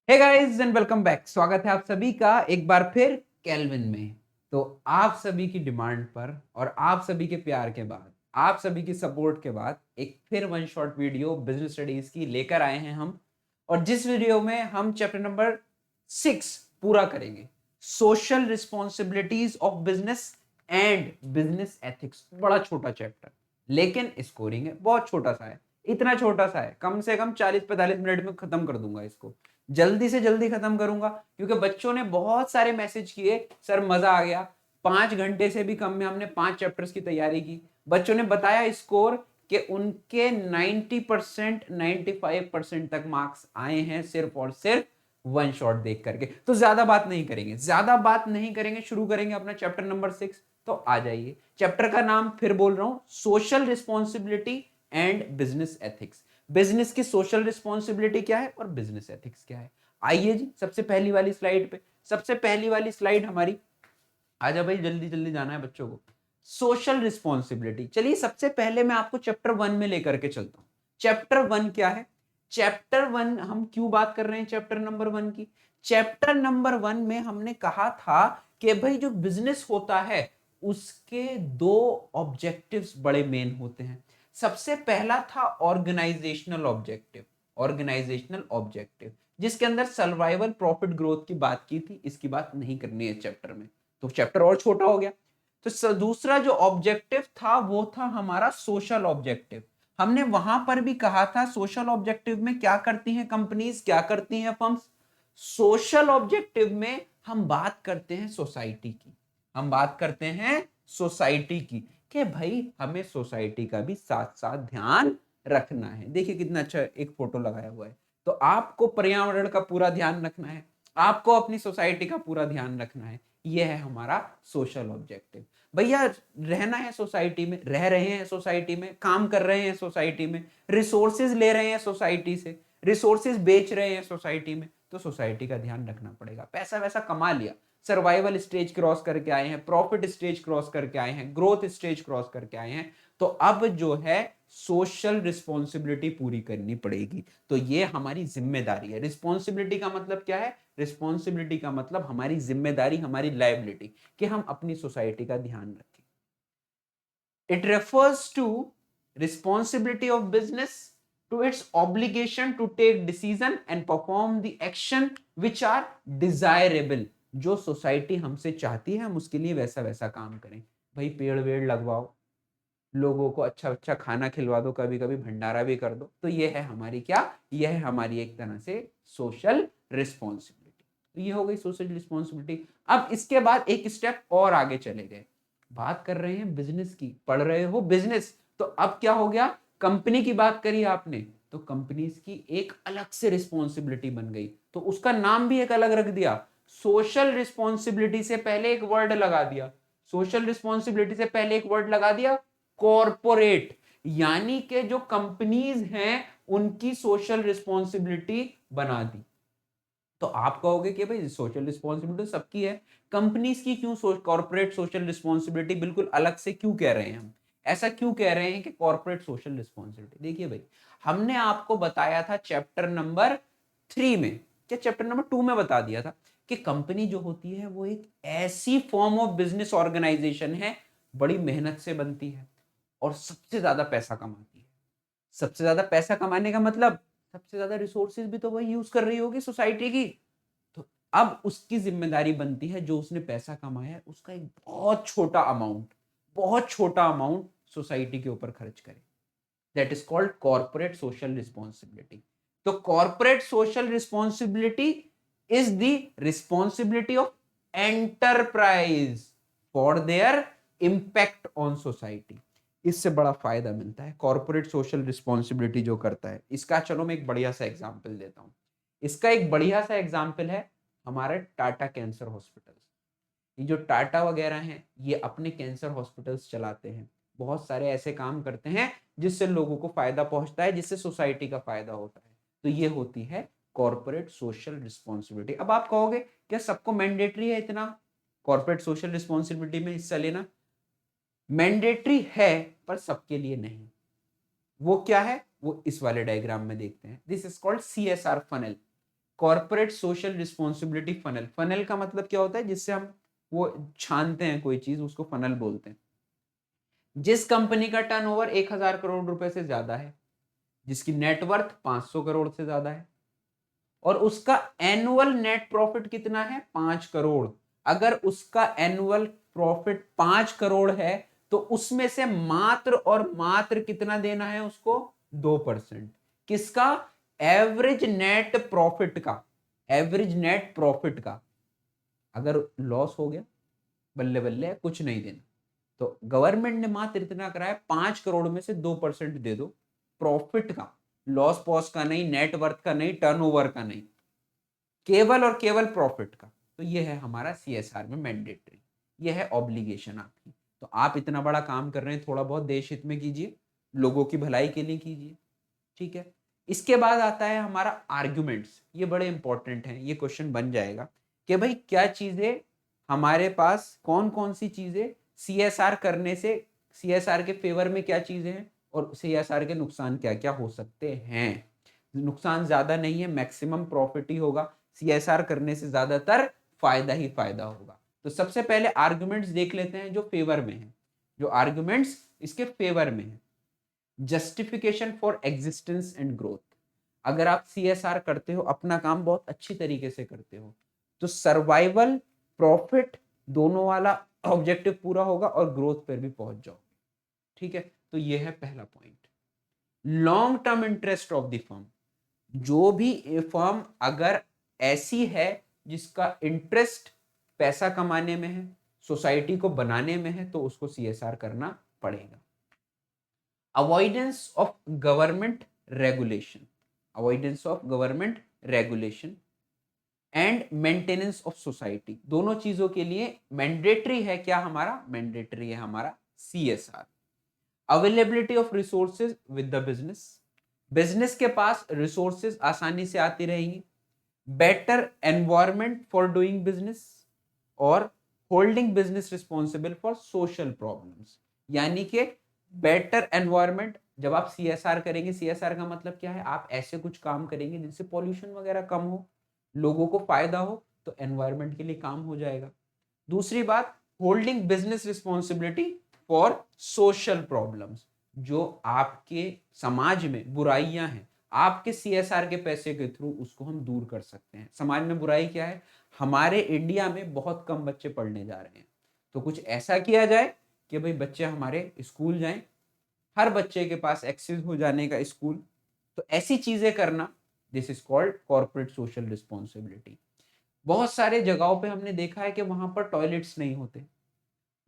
Hey guys and welcome back. स्वागत है आप सभी का एक बार फिर केल्विन में। तो आप सभी की डिमांड पर और आप सभी के प्यार के बाद, आप सभी की सपोर्ट के बाद एक फिर one shot video business studies की लेकर आए हैं हम। और जिस वीडियो में हम चैप्टर नंबर 6 पूरा करेंगे, social responsibilities of business and business ethics. बड़ा छोटा चैप्टर, लेकिन स्कोरिंग है बहुत छोटा सा है। इतना छोटा सा है, कम से कम 40-45 मिनट में खत्म कर दूंगा इसको। जल्दी से जल्दी खत्म करूंगा क्योंकि बच्चों ने बहुत सारे मैसेज किए, सर मजा आ गया। 5 घंटे से भी कम में हमने 5 चैप्टर्स की तैयारी की। बच्चों ने बताया स्कोर कि उनके 90% 95% तक मार्क्स आए हैं सिर्फ और सिर्फ वन शॉट देख करके। तो ज्यादा बात नहीं करेंगे, ज्यादा बात नहीं करेंगे, शुरू करेंगे अपना चैप्टर नंबर 6। तो आ जाइए, चैप्टर का नाम फिर बोल रहा हूं, social responsibility and business ethics. Business की सोशल रिस्पॉन्सिबिलिटी क्या है और बिजनेस एथिक्स क्या है। आइए जी, सबसे पहली वाली स्लाइड पे। सबसे पहली वाली स्लाइड हमारी, आजा भाई, जल्दी जल्दी जाना है बच्चों को। सोशल रिस्पॉन्सिबिलिटी, चलिए सबसे पहले मैं आपको चैप्टर 1 में लेकर के चलता हूं। चैप्टर 1 क्या है? चैप्टर 1 हम क्यों बात कर रहे हैं चैप्टर नंबर 1 की? चैप्टर नंबर 1 में हमने कहा था कि भाई जो बिजनेस होता है उसके दो ऑब्जेक्टिव्स बड़े मेन होते हैं। सबसे पहला था ऑर्गेनाइजेशनल ऑब्जेक्टिव। ऑर्गेनाइजेशनल ऑब्जेक्टिव जिसके अंदर सर्वाइवल प्रॉफिट ग्रोथ की बात की थी, इसकी बात नहीं करनी है चैप्टर में, तो चैप्टर और छोटा हो गया। तो दूसरा जो ऑब्जेक्टिव था वो था हमारा सोशल ऑब्जेक्टिव। हमने वहां पर भी कहा था सोशल ऑब्जेक्टिव में क्या करती हैं कंपनीज, क्या करती हैं फर्म्स। सोशल ऑब्जेक्टिव में हम बात करते हैं सोसाइटी की, हम बात करते हैं सोसाइटी की, कि भाई हमें सोसाइटी का भी साथ साथ ध्यान रखना है। देखिए कितना अच्छा एक फोटो लगाया हुआ है। तो आपको पर्यावरण का पूरा ध्यान रखना है, आपको अपनी सोसाइटी का पूरा ध्यान रखना है। यह है हमारा सोशल ऑब्जेक्टिव। भैया रहना है सोसाइटी में, रह रहे हैं सोसाइटी में, काम कर रहे हैं सोसाइटी में, रिसोर्सेज ले रहे हैं सोसाइटी से, रिसोर्सेज बेच रहे हैं सोसाइटी में, तो सोसाइटी का ध्यान रखना पड़ेगा। पैसा वैसा कमा लिया, सर्वाइवल स्टेज क्रॉस करके आए हैं, प्रॉफिट स्टेज क्रॉस करके आए हैं, ग्रोथ स्टेज क्रॉस करके आए हैं, तो अब जो है सोशल रिस्पॉन्सिबिलिटी पूरी करनी पड़ेगी। तो ये हमारी जिम्मेदारी है। रिस्पॉन्सिबिलिटी का मतलब क्या है? रिस्पॉन्सिबिलिटी का मतलब हमारी जिम्मेदारी, हमारी लायबिलिटी, कि हम अपनी सोसाइटी का ध्यान रखें। It refers to responsibility of business to its obligation to take decision and perform the action which are desirable। जो सोसाइटी हमसे चाहती है हम उसके लिए वैसा वैसा काम करें। भाई पेड़ वेड़ लगवाओ, लोगों को अच्छा अच्छा खाना खिलवा दो, कभी कभी भंडारा भी कर दो। तो ये है हमारी क्या, यह है हमारी एक तरह से सोशल रिस्पॉन्सिबिलिटी। तो ये हो गई सोशल रिस्पॉन्सिबिलिटी। अब इसके बाद एक स्टेप और आगे चले गए, बात कर रहे हैं बिजनेस की, पढ़ रहे हो बिजनेस, तो अब क्या हो गया, कंपनी की बात करी आपने, तो कंपनीज की एक अलग से रिस्पॉन्सिबिलिटी बन गई, तो उसका नाम भी एक अलग रख दिया। सोशल रिस्पॉन्सिबिलिटी से पहले एक वर्ड लगा दिया, सोशल रिस्पॉन्सिबिलिटी से पहले एक वर्ड लगा दिया, कॉरपोरेट। यानी कि जो कंपनीज हैं उनकी सोशल रिस्पॉन्सिबिलिटी बना दी। तो आप कहोगे कि भाई सोशल रिस्पॉन्सिबिलिटी सबकी है, कंपनीज की क्यों कॉर्पोरेट सोशल रिस्पॉन्सिबिलिटी बिल्कुल अलग से क्यों कह रहे हैं हम? ऐसा क्यों कह रहे हैं कि कॉर्पोरेट सोशल रिस्पॉन्सिबिलिटी? देखिए भाई, हमने आपको बताया था चैप्टर नंबर 3 में, क्या चैप्टर नंबर 2 में बता दिया था कि कंपनी जो होती है वो एक ऐसी फॉर्म ऑफ बिजनेस ऑर्गेनाइजेशन है, बड़ी मेहनत से बनती है और सबसे ज्यादा पैसा कमाती है। सबसे ज्यादा पैसा कमाने का मतलब सबसे ज्यादा रिसोर्सेज भी तो वही यूज कर रही होगी सोसाइटी की। तो अब उसकी जिम्मेदारी बनती है जो उसने पैसा कमाया है उसका एक बहुत छोटा अमाउंट, बहुत छोटा अमाउंट सोसाइटी के ऊपर खर्च करे। That is called corporate social responsibility. तो corporate social responsibility is the responsibility of enterprise for their impact on society. इससे बड़ा फायदा मिलता है कॉर्पोरेट सोशल रिस्पॉन्सिबिलिटी जो करता है इसका। चलो मैं एक बढ़िया सा एग्जांपल देता हूं। इसका एक बढ़िया सा एग्जांपल है हमारे टाटा कैंसर हॉस्पिटल। ये जो टाटा वगैरह हैं ये अपने कैंसर हॉस्पिटल्स चलाते हैं, बहुत सारे ऐसे काम करते हैं जिससे लोगों को फायदा पहुंचता है, जिससे सोसाइटी का फायदा होता है। तो ये होती है कॉर्पोरेट सोशल रिस्पॉन्सिबिलिटी। अब आप कहोगे क्या सबको मैंडेटरी है इतना कॉर्पोरेट सोशल रिस्पॉन्सिबिलिटी में हिस्सा लेना? मैंडेटरी है पर सबके लिए नहीं। वो क्या है, वो इस वाले डायग्राम में देखते हैं। This is called CSR funnel. Corporate social responsibility funnel. Funnel का मतलब क्या होता है, जिससे हम वो छानते हैं कोई चीज, उसको फनल बोलते हैं। जिस कंपनी का टर्नओवर 1000 करोड़ रुपए से ज्यादा है, जिसकी नेटवर्थ 500 करोड़ से ज्यादा है, और उसका एनुअल नेट प्रॉफिट कितना है, 5 करोड़। अगर उसका एनुअल प्रॉफिट 5 करोड़ है तो उसमें से मात्र और मात्र कितना देना है उसको, 2%। किसका, एवरेज नेट प्रॉफिट का, एवरेज नेट प्रॉफिट का। अगर लॉस हो गया, बल्ले बल्ले, कुछ नहीं देना। तो गवर्नमेंट ने मात्र इतना कराया, 5 करोड़ में से 2% दे दो प्रॉफिट का, लॉस पॉस का नहीं, नेटवर्थ का नहीं, टर्नओवर का नहीं, केवल और केवल प्रॉफिट का। तो ये है हमारा सीएसआर में मैंडेटरी, ये है ऑब्लिगेशन आपकी। तो आप इतना बड़ा काम कर रहे हैं, थोड़ा बहुत देश हित में कीजिए, लोगों की भलाई के लिए कीजिए, ठीक है। इसके बाद आता है हमारा आर्ग्यूमेंट्स। ये बड़े इंपॉर्टेंट हैं, ये क्वेश्चन बन जाएगा कि भाई क्या चीजें हमारे पास, कौन कौन सी चीजें सीएसआर करने से, सीएसआर के फेवर में क्या चीजें हैं, और सीएसआर के नुकसान क्या क्या हो सकते हैं। नुकसान ज्यादा नहीं है, मैक्सिमम प्रॉफिट ही होगा, सीएसआर करने से ज्यादातर फायदा ही फायदा होगा। तो सबसे पहले आर्ग्यूमेंट्स देख लेते हैं जो फेवर में है, जो आर्ग्यूमेंट्स इसके फेवर में है। Justification for existence and growth. अगर आप सीएसआर करते हो, अपना काम बहुत अच्छी तरीके से करते हो, तो सर्वाइवल, प्रॉफिट, दोनों वाला ऑब्जेक्टिव पूरा होगा और ग्रोथ पर भी पहुंच जाओगे, ठीक है। तो ये है पहला point. Long term interest of the firm. जो भी फर्म अगर ऐसी है जिसका इंटरेस्ट पैसा कमाने में है, सोसाइटी को बनाने में है, तो उसको सीएसआर करना पड़ेगा। Avoidance of government regulation, avoidance of government regulation and maintenance of society, दोनों चीजों के लिए मैंडेटरी है क्या हमारा, मैंडेटरी है हमारा CSR. Availability of resources with the business, business के पास रिसोर्सेज आसानी से आती रहेंगी। Better environment for doing business, और holding business responsible for social problems. यानी कि बेटर एनवायरमेंट, जब आप सीएसआर करेंगे, सीएसआर का मतलब क्या है, आप ऐसे कुछ काम करेंगे जिनसे पॉल्यूशन वगैरह कम हो, लोगों को फायदा हो, तो एनवायरमेंट के लिए काम हो जाएगा। दूसरी बात, holding business responsibility for social problems. जो आपके समाज में बुराइयां हैं, आपके सीएसआर के पैसे के थ्रू उसको हम दूर कर सकते हैं। समाज में बुराई क्या है, हमारे इंडिया में बहुत कम बच्चे पढ़ने जा रहे हैं, तो कुछ ऐसा किया जाए कि भाई बच्चे हमारे स्कूल जाएं, हर बच्चे के पास एक्सेस हो जाने का स्कूल। तो ऐसी चीजें करना, this is called corporate social responsibility. बहुत सारे जगहों पे हमने देखा है कि वहां पर टॉयलेट्स नहीं होते,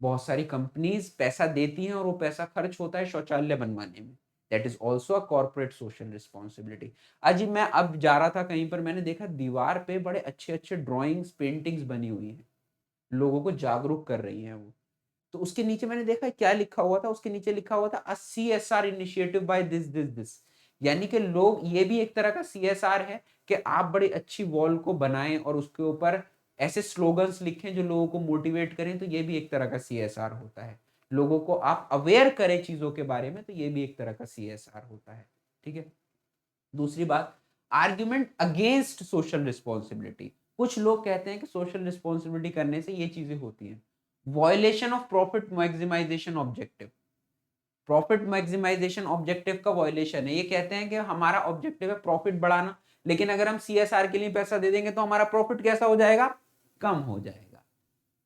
बहुत सारी कंपनीज पैसा देती हैं और वो पैसा खर्च होता है शौचालय बनवाने में, that is also a corporate social responsibility. आज मैं अब जा रहा था कहीं पर, मैंने देखा दीवार पे बड़े अच्छे अच्छे ड्राइंग्स, पेंटिंग्स बनी हुई हैं, लोगों को जागरूक कर रही हैं वो। तो उसके नीचे मैंने देखा क्या लिखा हुआ था, उसके नीचे लिखा हुआ था a CSR initiative by this this this. यानी कि लोग, ये भी एक तरह का सीएसआर है कि आप बड़ी अच्छी वॉल को बनाएं और उसके ऊपर ऐसे स्लोगन्स लिखें जो लोगों को मोटिवेट करें, तो ये भी एक तरह का सीएसआर होता है। लोगों को आप अवेयर करें चीजों के बारे में, तो ये भी एक तरह का सीएसआर होता है, ठीक है। दूसरी बात, आर्ग्यूमेंट अगेंस्ट सोशल रिस्पॉन्सिबिलिटी। कुछ लोग कहते हैं कि सोशल रिस्पॉन्सिबिलिटी करने से ये चीजें होती हैं। Violation of profit maximisation objective, profit maximisation objective का वॉयलेशन है। ये कहते हैं कि हमारा ऑब्जेक्टिव है प्रॉफिट बढ़ाना, लेकिन अगर हम सीएसआर के लिए पैसा दे देंगे तो हमारा प्रॉफिट कैसा हो जाएगा, कम हो जाएगा।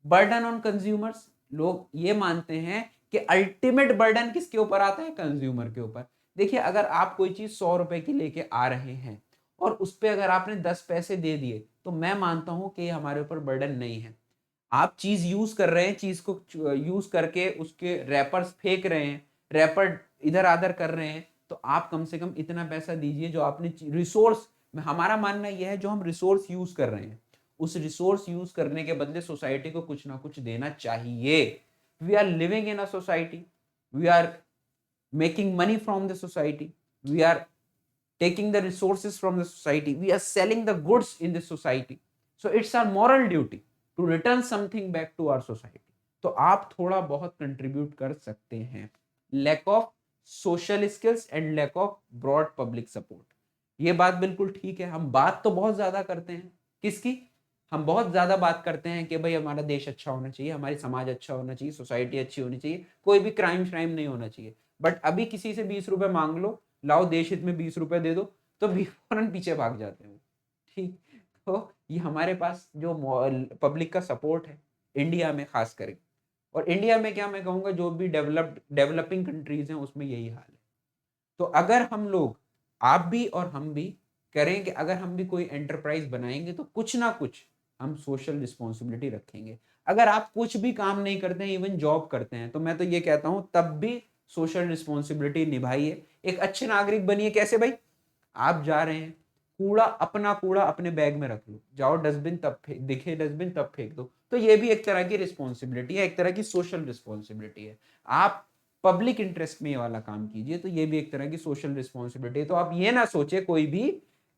बर्डन ऑन कंज्यूमर्स, लोग ये मानते हैं कि अल्टीमेट बर्डन किसके ऊपर आता है, कंज्यूमर के ऊपर। देखिए, अगर आप कोई चीज 100 रुपए की लेके आ रहे हैं और उस पर अगर आपने 10 पैसे दे दिए, तो मैं मानता हूं कि हमारे ऊपर बर्डन नहीं है। आप चीज यूज कर रहे हैं, चीज को यूज करके उसके रैपर्स फेंक रहे हैं, रैपर इधर आधर कर रहे हैं, तो आप कम से कम इतना पैसा दीजिए जो आपने रिसोर्स, हमारा मानना यह है जो हम रिसोर्स यूज कर रहे हैं, उस रिसोर्स यूज करने के बदले सोसाइटी को कुछ ना कुछ देना चाहिए। We are living in a society, we are making money from the society, we are taking the resources from the society, we are selling the goods in the society, so it's our moral duty to return something back to our society। तो आप थोड़ा बहुत contribute कर सकते हैं। Lack of social skills and lack of broad public support, ये बात बिल्कुल ठीक है। हम बात तो बहुत ज्यादा करते हैं, किसकी? हम बहुत ज्यादा बात करते हैं कि भाई हमारा देश अच्छा होना चाहिए, हमारी समाज अच्छा होना चाहिए, सोसाइटी अच्छी होनी चाहिए, कोई भी क्राइम श्राइम नहीं होना चाहिए। बट अभी किसी से 20 रुपए मांग लो, लाओ देश हित में 20 रुपए दे दो, तो भी फौरन पीछे भाग जाते हैं। ठीक, तो ये हमारे पास जो पब्लिक का सपोर्ट है इंडिया में खास करके, और इंडिया में क्या मैं कहूँगा जो भी डेवलपिंग कंट्रीज हैं उसमें यही हाल है। तो अगर हम लोग, आप भी और हम भी करें कि अगर हम भी कोई एंटरप्राइज बनाएंगे तो कुछ ना कुछ हम सोशल रिस्पॉन्सिबिलिटी रखेंगे। अगर आप कुछ भी काम नहीं करते हैं, इवन जॉब करते हैं, तो मैं तो ये कहता हूं तब भी सोशल रिस्पॉन्सिबिलिटी निभाइए, एक अच्छे नागरिक बनिए। कैसे भाई? आप जा रहे हैं, अपना कूड़ा अपने बैग में रख लो, जाओ डस्टबिन तब दिखे डस्टबिन तब फेंक दो। तो ये भी एक तरह की रिस्पॉन्सिबिलिटी है, एक तरह की सोशल रिस्पॉन्सिबिलिटी है। आप पब्लिक इंटरेस्ट में ये वाला काम कीजिए, तो ये भी एक तरह की सोशल रिस्पॉन्सिबिलिटी है। तो आप ये ना सोचे कोई भी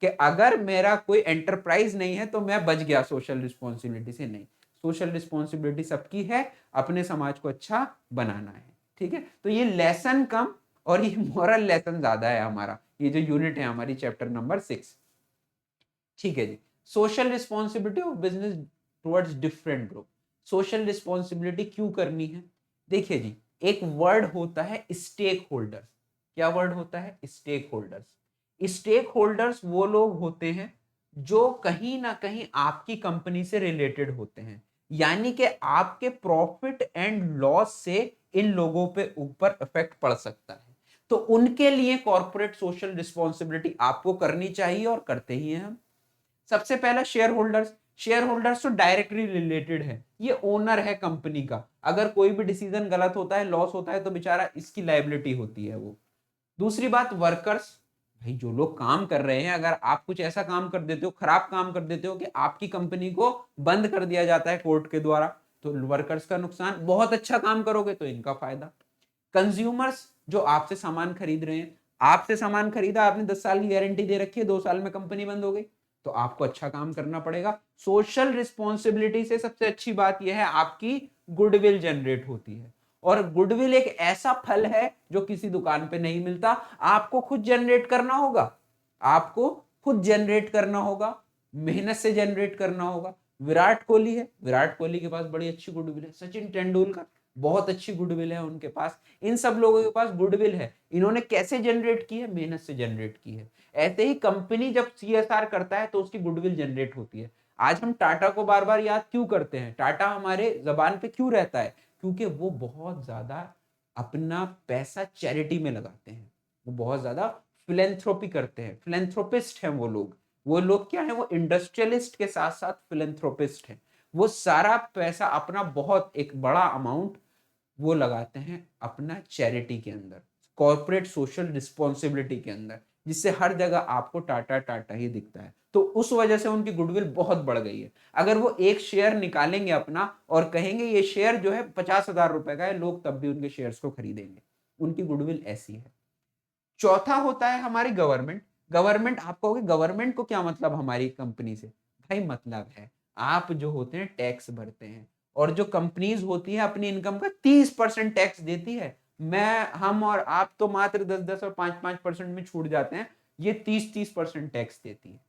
कि अगर मेरा कोई एंटरप्राइज नहीं है तो मैं बच गया सोशल रिस्पॉन्सिबिलिटी से। नहीं, सोशल रिस्पॉन्सिबिलिटी सबकी है, अपने समाज को अच्छा बनाना है। ठीक है, तो ये लेसन कम और ये मॉरल लेसन ज्यादा है हमारा, ये जो यूनिट है हमारी चैप्टर नंबर 6। ठीक है जी। Social responsibility of business towards different group. Social responsibility क्यों करनी है? देखिए जी, एक वर्ड होता है स्टेक होल्डर्स। क्या वर्ड होता है? Stake holders. स्टेक होल्डर्स वो लोग होते हैं जो कहीं ना कहीं आपकी कंपनी से रिलेटेड होते हैं, यानी कि आपके प्रॉफिट एंड लॉस से इन लोगों पे ऊपर इफेक्ट पड़ सकता है। तो उनके लिए कॉर्पोरेट सोशल रिस्पॉन्सिबिलिटी आपको करनी चाहिए और करते ही हैं हम। सबसे पहला शेयर होल्डर्स। शेयर होल्डर्स तो डायरेक्टली रिलेटेड है, ये ओनर है कंपनी का। अगर कोई भी डिसीजन गलत होता है, लॉस होता है, तो बेचारा इसकी लायबिलिटी होती है वो। दूसरी बात वर्कर्स। भाई जो लोग काम कर रहे हैं, अगर आप कुछ ऐसा काम कर देते हो, खराब काम कर देते हो कि आपकी कंपनी को बंद कर दिया जाता है कोर्ट के द्वारा, तो वर्कर्स का नुकसान। बहुत अच्छा काम करोगे तो इनका फायदा। कंज्यूमर्स, जो आपसे सामान खरीद रहे हैं, आपसे सामान खरीदा, आपने 10 साल की गारंटी दे रखी है, 2 साल में कंपनी बंद हो गई, तो आपको अच्छा काम करना पड़ेगा। सोशल रिस्पॉन्सिबिलिटी से सबसे अच्छी बात यह है आपकी गुडविल जनरेट होती है। और गुडविल एक ऐसा फल है जो किसी दुकान पे नहीं मिलता, आपको खुद जनरेट करना होगा। आपको खुद जनरेट करना होगा, मेहनत से जनरेट करना होगा। विराट कोहली है, विराट कोहली के पास बड़ी अच्छी गुडविल है। सचिन तेंदुलकर, बहुत अच्छी गुडविल है उनके पास। इन सब लोगों के पास गुडविल है, इन्होंने कैसे जनरेट की है? मेहनत से जनरेट की है। ऐसे ही कंपनी जब सीएसआर करता है तो उसकी गुडविल जनरेट होती है। आज हम टाटा को बार बार याद क्यों करते हैं? टाटा हमारे जबान पे क्यों रहता है? क्योंकि वो बहुत ज्यादा अपना पैसा चैरिटी में लगाते हैं, वो बहुत ज्यादा फिलेंथ्रोपी करते हैं, फिलेंथ्रोपिस्ट हैं वो लोग। वो लोग क्या है? वो इंडस्ट्रियलिस्ट के साथ साथ फिलेंथ्रोपिस्ट हैं। वो सारा पैसा अपना बहुत एक बड़ा अमाउंट वो लगाते हैं अपना चैरिटी के अंदर, कॉर्पोरेट सोशल रिस्पॉन्सिबिलिटी के अंदर, जिससे हर जगह आपको टाटा टाटा ही दिखता है। तो उस वजह से उनकी गुडविल बहुत बढ़ गई है। अगर वो एक शेयर निकालेंगे अपना और कहेंगे ये शेयर जो है 50,000 रुपए का है, लोग तब भी उनके शेयर्स को खरीदेंगे। उनकी गुडविल ऐसी है। चौथा होता है हमारी गवर्नमेंट। गवर्नमेंट, आप कहोगे गवर्नमेंट को क्या मतलब हमारी कंपनी से? भाई मतलब है, आप जो होते हैं टैक्स भरते हैं, और जो कंपनीज होती है अपनी इनकम का 30% टैक्स देती है। हम और आप तो मात्र 10-10 और 5-5% में छूट जाते हैं, ये 30-30% टैक्स देती है।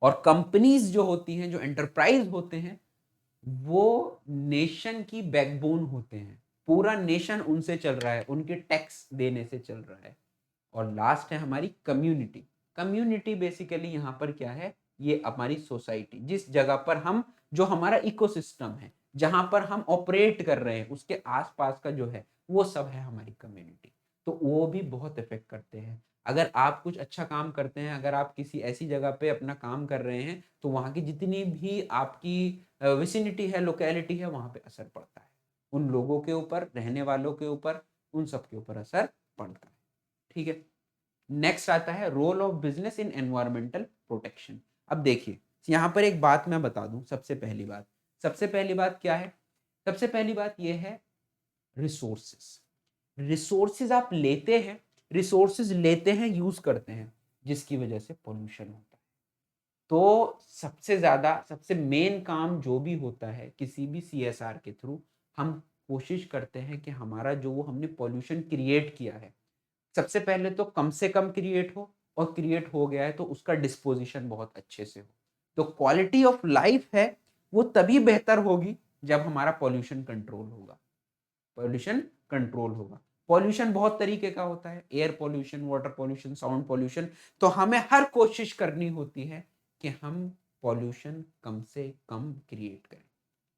और कंपनीज जो होती हैं, जो एंटरप्राइज होते हैं, वो नेशन की बैकबोन होते हैं। पूरा नेशन उनसे चल रहा है, उनके टैक्स देने से चल रहा है। और लास्ट है हमारी कम्युनिटी। कम्युनिटी बेसिकली यहाँ पर क्या है? ये हमारी सोसाइटी, जिस जगह पर हम, जो हमारा इकोसिस्टम है, जहां पर हम ऑपरेट कर रहे हैं, उसके आसपास का जो है वो सब है हमारी कम्युनिटी। तो वो भी बहुत इफेक्ट करते हैं। अगर आप कुछ अच्छा काम करते हैं, अगर आप किसी ऐसी जगह पे अपना काम कर रहे हैं, तो वहां की जितनी भी आपकी विसिनिटी है, लोकेलिटी है, वहां पे असर पड़ता है। उन लोगों के ऊपर, रहने वालों के ऊपर, उन सब के ऊपर असर पड़ता है। ठीक है। नेक्स्ट आता है role of business in environmental protection. अब देखिए, यहां पर एक बात मैं बता दूं। सबसे पहली बात क्या है? सबसे पहली बात यह है रिसोर्सेस। रिसोर्सेज आप लेते हैं, रिसोर्सेज लेते हैं, यूज करते हैं, जिसकी वजह से पोल्यूशन होता है। तो सबसे ज्यादा, सबसे मेन काम जो भी होता है किसी भी सीएसआर के थ्रू, हम कोशिश करते हैं कि हमारा जो वो हमने पॉल्यूशन क्रिएट किया है, सबसे पहले तो कम से कम क्रिएट हो, और क्रिएट हो गया है तो उसका डिस्पोजिशन बहुत अच्छे से हो। तो क्वालिटी ऑफ लाइफ है वो तभी बेहतर होगी जब हमारा पॉल्यूशन कंट्रोल होगा। पॉल्यूशन कंट्रोल होगा। पॉल्यूशन बहुत तरीके का होता है, air pollution, water pollution, sound pollution. तो हमें हर कोशिश करनी होती है कि हम पॉल्यूशन कम से कम क्रिएट करें।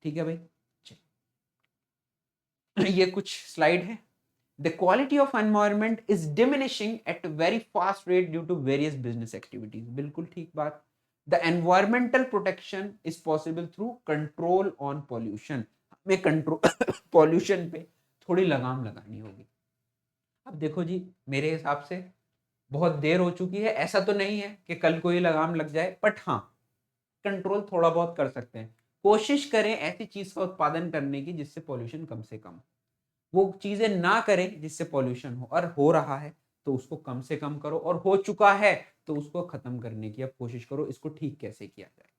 ठीक है भाई, चलिए ये कुछ स्लाइड है। The quality of environment is diminishing at a very fast rate due to various business activities. बिल्कुल ठीक बात। The environmental protection is possible through control on pollution. हमें कंट्रोल पॉल्यूशन पे थोड़ी लगाम लगानी होगी। अब देखो जी, मेरे हिसाब से बहुत देर हो चुकी है, ऐसा तो नहीं है कि कल को ही लगाम लग जाए, बट हाँ कंट्रोल थोड़ा बहुत कर सकते हैं। कोशिश करें ऐसी चीज का उत्पादन करने की जिससे पॉल्यूशन कम से कम, वो चीजें ना करें जिससे पॉल्यूशन हो, और हो रहा है तो उसको कम से कम करो, और हो चुका है तो उसको खत्म करने की अब कोशिश करो। इसको ठीक कैसे किया जाए,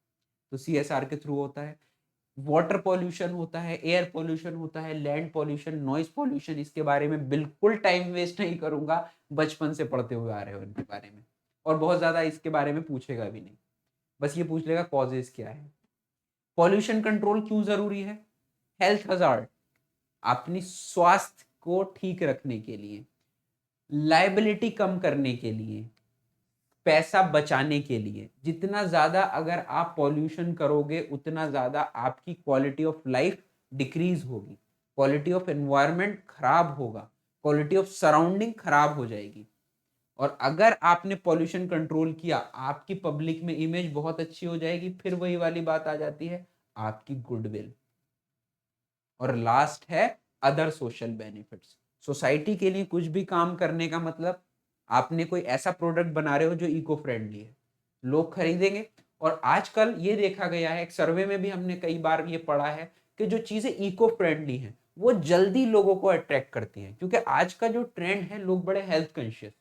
तो CSR के थ्रू होता है। वाटर पॉल्यूशन होता है, एयर पॉल्यूशन होता है, लैंड पॉल्यूशन, नॉइज पॉल्यूशन। इसके बारे में बिल्कुल टाइम वेस्ट नहीं करूंगा, बचपन से पढ़ते हुए आ रहे हो इनके बारे में, और बहुत ज्यादा इसके बारे में पूछेगा भी नहीं, बस ये पूछ लेगा कॉजेज क्या है। पॉल्यूशन कंट्रोल क्यों जरूरी है? हेल्थ हजार्ड, अपनी स्वास्थ्य को ठीक रखने के लिए, लाइबिलिटी कम करने के लिए, पैसा बचाने के लिए। जितना ज्यादा अगर आप पॉल्यूशन करोगे उतना ज्यादा आपकी क्वालिटी ऑफ लाइफ डिक्रीज होगी, क्वालिटी ऑफ एनवायरनमेंट खराब होगा, क्वालिटी ऑफ सराउंडिंग खराब हो जाएगी। और अगर आपने पॉल्यूशन कंट्रोल किया, आपकी पब्लिक में इमेज बहुत अच्छी हो जाएगी। फिर वही वाली बात आ जाती है, आपकी गुडविल। और लास्ट है अदर सोशल बेनिफिट्स। सोसाइटी के लिए कुछ भी काम करने का मतलब, आपने कोई ऐसा प्रोडक्ट बना रहे हो जो इको फ्रेंडली है, लोग खरीदेंगे। और आजकल ये देखा गया है, एक सर्वे में भी हमने कई बार ये पढ़ा है कि जो चीजें इको फ्रेंडली हैं वो जल्दी लोगों को अट्रैक्ट करती हैं, क्योंकि आज का जो ट्रेंड है, लोग बड़े हेल्थ कॉन्शियस।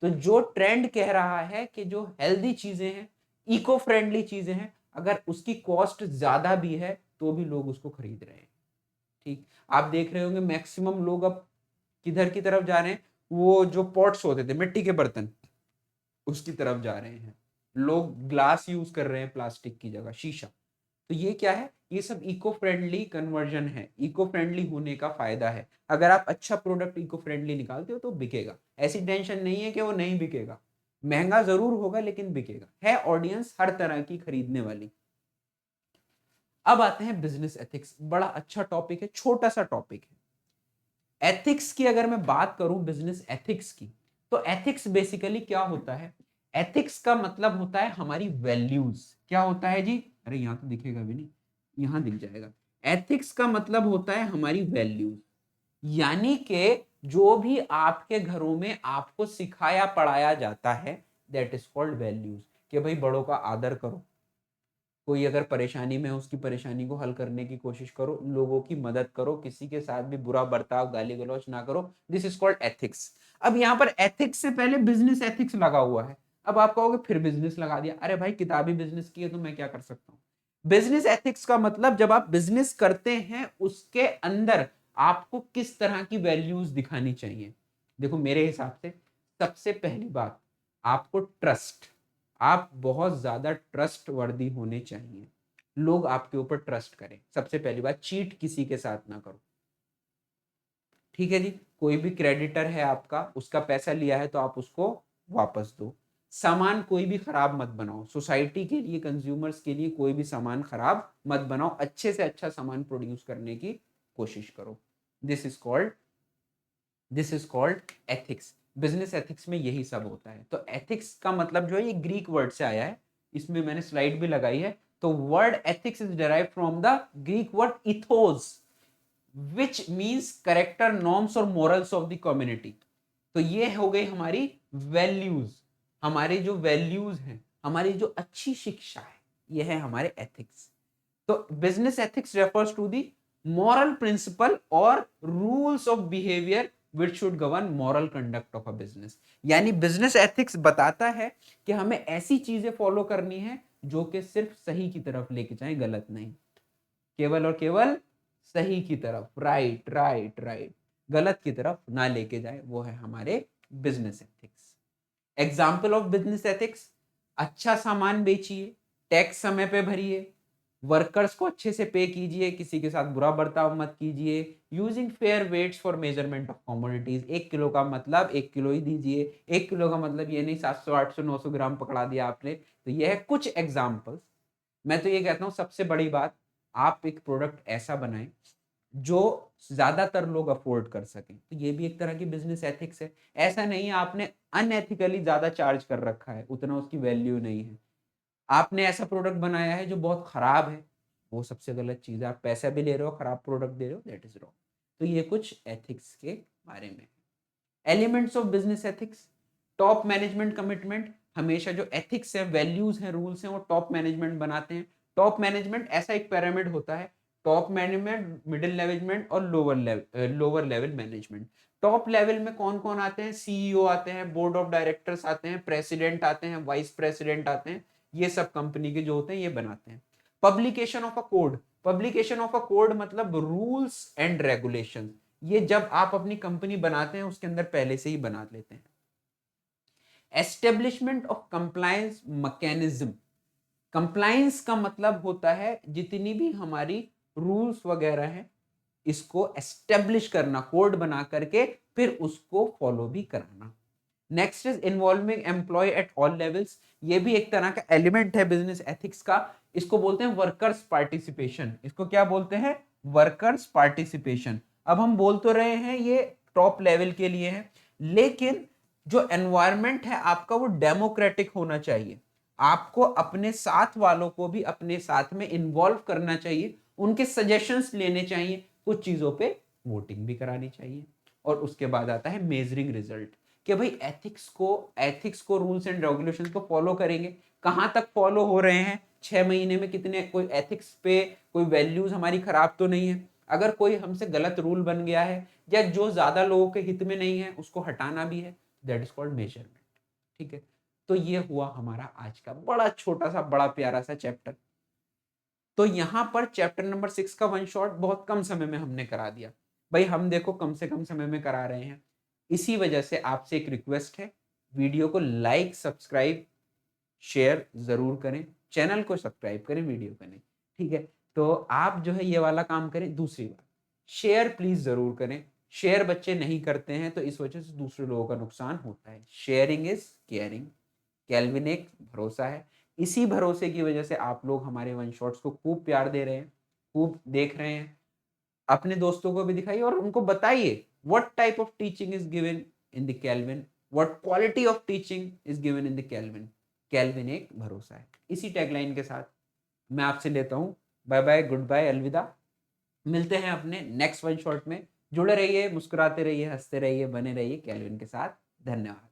तो जो ट्रेंड कह रहा है कि जो हेल्दी चीजें हैं, इको फ्रेंडली चीजें हैं, अगर उसकी कॉस्ट ज्यादा भी है तो भी लोग उसको खरीद रहे हैं। ठीक, आप देख रहे होंगे मैक्सिमम लोग अब किधर की तरफ जा रहे हैं, वो जो पॉट्स होते थे मिट्टी के बर्तन, उसकी तरफ जा रहे हैं। लोग ग्लास यूज कर रहे हैं प्लास्टिक की जगह, शीशा। तो ये क्या है, ये सब इको फ्रेंडली कन्वर्जन है, इको फ्रेंडली होने का फायदा है। अगर आप अच्छा प्रोडक्ट इको फ्रेंडली निकालते हो तो बिकेगा, ऐसी टेंशन नहीं है कि वो नहीं बिकेगा। महंगा जरूर होगा लेकिन बिकेगा, है ऑडियंस हर तरह की खरीदने वाली। अब आते हैं बिजनेस एथिक्स। बड़ा अच्छा टॉपिक है, छोटा सा टॉपिक है। एथिक्स की अगर मैं बात करूं, बिजनेस एथिक्स की, तो एथिक्स बेसिकली क्या होता है? एथिक्स का मतलब होता है हमारी वैल्यूज। क्या होता है जी? अरे यहां तो दिखेगा भी नहीं, यहां दिख जाएगा। एथिक्स का मतलब होता है हमारी वैल्यूज, यानी कि जो भी आपके घरों में आपको सिखाया पढ़ाया जाता है, दैट इज कॉल्ड वैल्यूज। कि भाई बड़ों का आदर करो, कोई अगर परेशानी में है उसकी परेशानी को हल करने की कोशिश करो, लोगों की मदद करो, किसी के साथ भी बुरा बर्ताव गाली गलौज ना करो। This is called ethics. अब यहाँ पर एथिक्स से पहले बिजनेस एथिक्स लगा हुआ है। अब आप कहोगे फिर बिजनेस लगा दिया, अरे भाई किताबी बिजनेस की है तो मैं क्या कर सकता हूँ। बिजनेस एथिक्स का मतलब जब आप बिजनेस करते हैं उसके अंदर आपको किस तरह की वैल्यूज दिखानी चाहिए। देखो मेरे हिसाब से सबसे पहली बात, आपको ट्रस्ट, आप बहुत ज्यादा ट्रस्ट वर्दी होने चाहिए, लोग आपके ऊपर ट्रस्ट करें। सबसे पहली बात, चीट किसी के साथ ना करो। ठीक है जी, कोई भी क्रेडिटर है आपका, उसका पैसा लिया है तो आप उसको वापस दो। सामान कोई भी खराब मत बनाओ, सोसाइटी के लिए, कंज्यूमर्स के लिए कोई भी सामान खराब मत बनाओ, अच्छे से अच्छा सामान प्रोड्यूस करने की कोशिश करो। This is called this is called ethics. Business ethics में यही सब होता है। तो एथिक्स का मतलब जो है ये ग्रीक वर्ड से आया है, इसमें मैंने स्लाइड भी लगाई है। तो word ethics is derive from the Greek word ethos, which means character, norms और मॉरल्स ऑफ द कम्युनिटी। तो ये हो गई हमारी वैल्यूज, हमारे जो वैल्यूज हैं, हमारी जो अच्छी शिक्षा है, ये है हमारे एथिक्स। तो business ethics refers to the moral principle और rules of behavior which should govern moral conduct of a business। यानी बिजनेस एथिक्स बताता है कि हमें ऐसी चीजें फॉलो करनी है जो कि सिर्फ सही की तरफ लेके जाए, गलत नहीं, केवल और केवल सही की तरफ, राइट राइट राइट, गलत की तरफ ना लेके जाए, वो है हमारे business ethics. Example of business ethics, अच्छा सामान बेचिए, टैक्स समय पे भरिए, वर्कर्स को अच्छे से पे कीजिए, किसी के साथ बुरा बर्ताव मत कीजिए, using fair waits for measurement of commodities, 1 kilo का मतलब 1 किलो ही दीजिए, 1 किलो का मतलब ये नहीं 700 800 900 ग्राम पकड़ा दिया आपने। तो ये है कुछ एग्जाम्पल्स। मैं तो ये कहता हूँ सबसे बड़ी बात, आप एक प्रोडक्ट ऐसा बनाएं जो ज्यादातर लोग अफोर्ड कर सकें, तो ये भी एक तरह की बिजनेस एथिक्स है। ऐसा नहीं है आपने अनएथिकली ज्यादा चार्ज कर रखा है, उतना उसकी वैल्यू नहीं है। आपने ऐसा प्रोडक्ट बनाया है जो बहुत खराब है, वो सबसे गलत चीज है। आप पैसा भी ले रहे हो, खराब प्रोडक्ट दे रहे हो, दैट इज रॉन्ग। तो ये कुछ एथिक्स के बारे में। Elements of business ethics, top management commitment, हमेशा जो एथिक्स है, वैल्यूज हैं, रूल्स हैं, वो टॉप मैनेजमेंट बनाते हैं। टॉप मैनेजमेंट ऐसा एक पिरामिड होता है, टॉप मैनेजमेंट, मिडिल मैनेजमेंट और lower level management. Top level में कौन कौन आते हैं? सीईओ आते हैं, बोर्ड ऑफ डायरेक्टर्स आते हैं, प्रेसिडेंट आते हैं, वाइस प्रेसिडेंट आते हैं, ये सब कंपनी के जो होते हैं ये बनाते हैं। Publication of a code, publication of a code मतलब रूल्स एंड रेगुलेशन, ये जब आप अपनी कंपनी बनाते हैं उसके अंदर पहले से ही बना लेते हैं। Establishment of compliance mechanism, compliance का मतलब होता है जितनी भी हमारी रूल्स वगैरह हैं इसको एस्टेब्लिश करना, कोड बना करके फिर उसको फॉलो भी कराना। Next is involving employ at all levels, ये भी एक तरह का एलिमेंट है बिजनेस एथिक्स का। इसको बोलते हैं वर्कर्स पार्टिसिपेशन। इसको क्या बोलते हैं? Workers participation. अब हम बोल तो रहे हैं ये टॉप लेवल के लिए है, लेकिन जो एनवायरमेंट है आपका वो डेमोक्रेटिक होना चाहिए। आपको अपने साथ वालों को भी अपने साथ में इन्वॉल्व करना चाहिए, उनके सजेशंस लेने चाहिए, कुछ चीजों पे वोटिंग भी करानी चाहिए। और उसके बाद आता है मेजरिंग रिजल्ट, कि भाई एथिक्स को रूल्स एंड रेगुलेशंस को फॉलो करेंगे, कहां तक फॉलो हो रहे हैं, 6 महीने में कितने, कोई एथिक्स पे कोई वैल्यूज हमारी खराब तो नहीं है। अगर कोई हमसे गलत रूल बन गया है या जो ज्यादा लोगों के हित में नहीं है उसको हटाना भी है, दैट इज कॉल्ड मेजरमेंट। ठीक है, तो ये हुआ हमारा आज का बड़ा छोटा सा बड़ा प्यारा सा चैप्टर। तो यहां पर चैप्टर नंबर 6 का वन शॉट बहुत कम समय में हमने करा दिया। भाई हम देखो कम से कम समय में करा रहे हैं, इसी वजह से आपसे एक रिक्वेस्ट है, वीडियो को लाइक सब्सक्राइब शेयर जरूर करें, चैनल को सब्सक्राइब करें, वीडियो को नहीं। ठीक है, तो आप जो है ये वाला काम करें। दूसरी बात, शेयर प्लीज जरूर करें। शेयर बच्चे नहीं करते हैं तो इस वजह से दूसरे लोगों का नुकसान होता है। Sharing is caring. कैल्विन एक भरोसा है, इसी भरोसे की वजह से आप लोग हमारे वन शॉट्स को खूब प्यार दे रहे हैं, खूब देख रहे हैं। अपने दोस्तों को भी दिखाइए और उनको बताइए what type of teaching is given in the Calvin, what quality of teaching is given in the Calvin. Calvin एक भरोसा है। इसी टैगलाइन के साथ मैं आपसे लेता हूं बाय बाय, गुड बाय, अलविदा। मिलते हैं अपने नेक्स्ट वन शॉट में। जुड़े रहिए, मुस्कुराते रहिए, हंसते रहिए, बने रहिए कैल्विन के साथ। धन्यवाद।